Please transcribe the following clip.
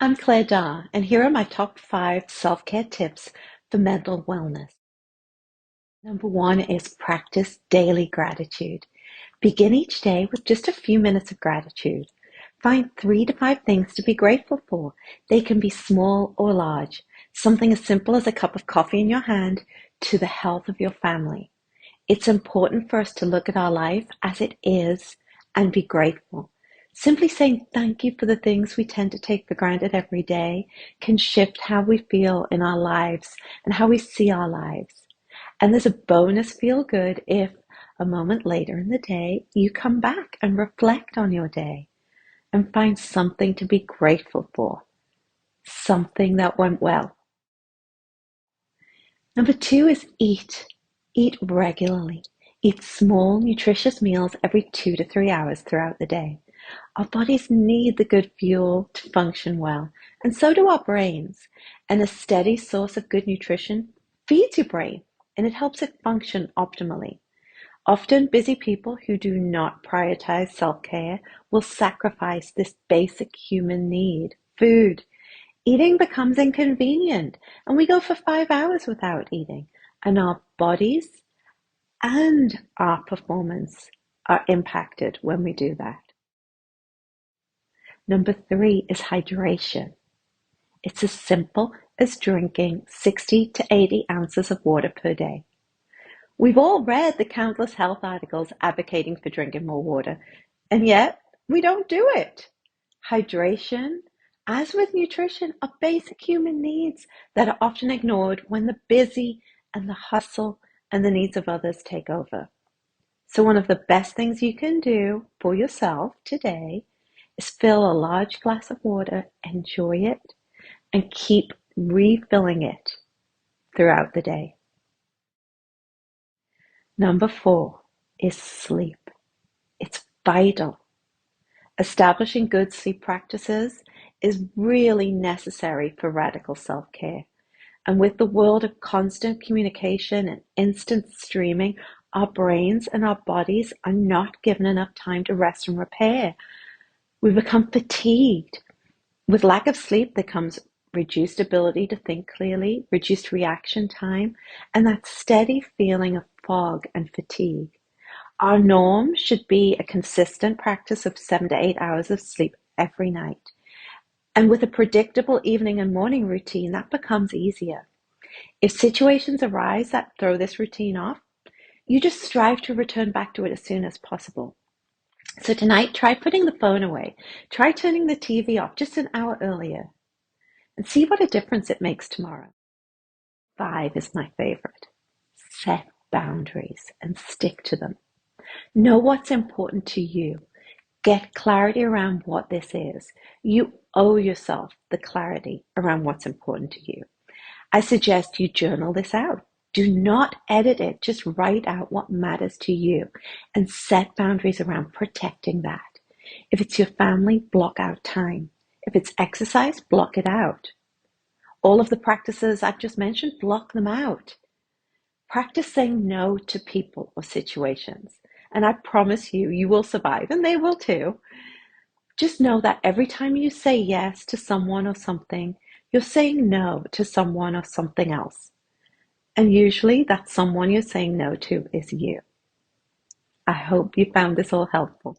I'm Claire Darr, and here are my top 5 self-care tips for mental wellness. Number 1 is practice daily gratitude. Begin each day with just a few minutes of gratitude. Find 3 to 5 things to be grateful for. They can be small or large, something as simple as a cup of coffee in your hand to the health of your family. It's important for us to look at our life as it is and be grateful. Simply saying thank you for the things we tend to take for granted every day can shift how we feel in our lives and how we see our lives. And there's a bonus feel good if a moment later in the day you come back and reflect on your day and find something to be grateful for, something that went well. Number 2 is eat. Eat regularly. Eat small, nutritious meals every 2 to 3 hours throughout the day. Our bodies need the good fuel to function well, and so do our brains. And a steady source of good nutrition feeds your brain, and it helps it function optimally. Often, busy people who do not prioritize self-care will sacrifice this basic human need, food. Eating becomes inconvenient, and we go for 5 hours without eating, and our bodies and our performance are impacted when we do that. Number 3 is hydration. It's as simple as drinking 60 to 80 ounces of water per day. We've all read the countless health articles advocating for drinking more water, and yet we don't do it. Hydration, as with nutrition, are basic human needs that are often ignored when the busy and the hustle and the needs of others take over. So one of the best things you can do for yourself today is fill a large glass of water, enjoy it, and keep refilling it throughout the day. Number 4 is sleep. It's vital. Establishing good sleep practices is really necessary for radical self-care. And with the world of constant communication and instant streaming, our brains and our bodies are not given enough time to rest and repair. We become fatigued. With lack of sleep, there comes reduced ability to think clearly, reduced reaction time, and that steady feeling of fog and fatigue. Our norm should be a consistent practice of 7 to 8 hours of sleep every night. And with a predictable evening and morning routine, that becomes easier. If situations arise that throw this routine off, you just strive to return back to it as soon as possible. So tonight, try putting the phone away. Try turning the TV off just an hour earlier and see what a difference it makes tomorrow. 5 is my favorite. Set boundaries and stick to them. Know what's important to you. Get clarity around what this is. You owe yourself the clarity around what's important to you. I suggest you journal this out. Do not edit it. Just write out what matters to you and set boundaries around protecting that. If it's your family, block out time. If it's exercise, block it out. All of the practices I've just mentioned, block them out. Practice saying no to people or situations. And I promise you, you will survive, and they will too. Just know that every time you say yes to someone or something, you're saying no to someone or something else. And usually that someone you're saying no to is you. I hope you found this all helpful.